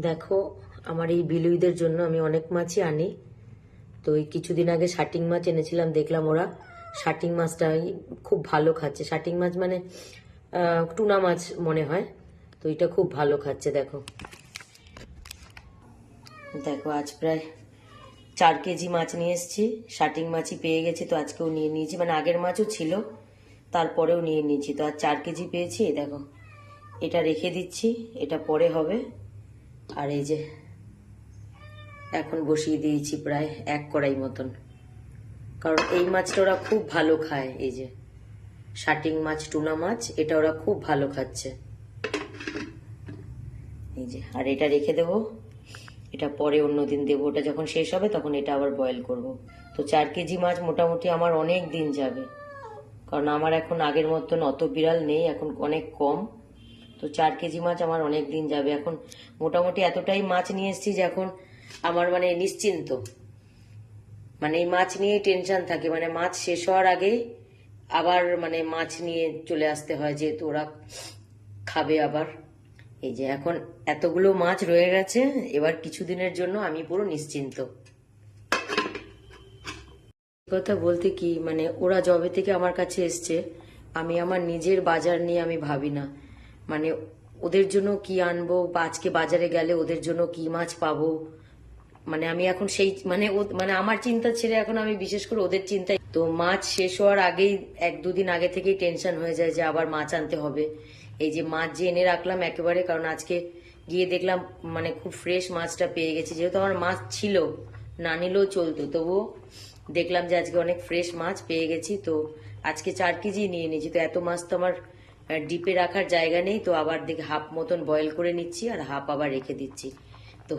দেখো, আমার এই বিলুইদের জন্য আমি অনেক মাছই আনি। তো এই কিছুদিন আগে শাটিং মাছ এনেছিলাম, দেখলাম ওরা শাটিং মাছটা খুব ভালো খাচ্ছে। শাটিং মাছ মানে টুনা মাছ মনে হয়। তো এটা খুব ভালো খাচ্ছে। দেখো দেখো আজ প্রায় 4 কেজি মাছ নিয়ে এসেছি। শাটিং মাছই পেয়ে গেছি, তো আজকেও নিয়ে নিয়েছি। মানে আগের মাছও ছিল, তারপরেও নিয়ে নিয়েছি। তো আজ 4 কেজি পেয়েছি। দেখো, এটা রেখে দিচ্ছি, এটা পরে হবে। আর এই যে এখন বসিয়ে দিয়েছি প্রায় 1 কড়াই মতন, কারণ এই মাছটা ওরা খুব ভালো খায়। এই যে শাটিং মাছ, টুনা মাছ, এটা ওরা খুব ভালো খাচ্ছে। এই যে, আর এটা রেখে দেব, এটা পরে অন্যদিন দেবো। ওটা যখন শেষ হবে তখন এটা আবার বয়েল করব। তো 4 কেজি মাছ মোটামুটি আমার অনেক দিন যাবে, কারণ আমার এখন আগের মতন অত বিড়াল নেই, এখন অনেক কম। তো 4 কেজি মাছ আমার অনেক দিন যাবে। এখন মোটামুটি এতটাই মাছ নিয়ে এসেছি যে এখন আমার মানে নিশ্চিন্ত, মানে এই মাছ নিয়েই টেনশন থাকে। মানে মাছ শেষ হওয়ার আগেই আবার মানে মাছ নিয়ে চলে আসতে হয়, যেহেতু ওরা খাবে আবার। এই যে এখন এতগুলো মাছ রয়ে গেছে, এবার কিছুদিনের জন্য আমি পুরো নিশ্চিন্ত। কথা বলতে কি, মানে ওরা যবে থেকে আমার কাছে এসছে, আমি আমার নিজের বাজার নিয়ে আমি ভাবি না। মানে ওদের জন্য কি আনবো, বা আজকে বাজারে গেলে ওদের জন্য কি মাছ পাবো, মানে আমি এখন সেই মানে আমার চিন্তা ছেড়ে এখন আমি বিশেষ করে ওদের চিন্তায়। তো মাছ শেষ হওয়ার আগেই 1-2 দিন আগে থেকেই টেনশন হয়ে যায় যে আবার মাছ আনতে হবে। এই যে মাছ যে এনে রাখলাম একেবারে, কারণ আজকে গিয়ে দেখলাম মানে খুব ফ্রেশ মাছটা পেয়ে গেছি। যেহেতু আমার মাছ ছিল, না নিলেও চলতো, তবুও দেখলাম যে আজকে অনেক ফ্রেশ মাছ পেয়ে গেছি। তো আজকে 4 কেজি নিয়ে নিয়েছি। তো এত মাছ তো আমার ডিপে রাখার জায়গা নেই, তো আবার দেখে হাফ মতন বয়েল করে নিচ্ছি, আর হাফ আবার রেখে দিচ্ছি। তো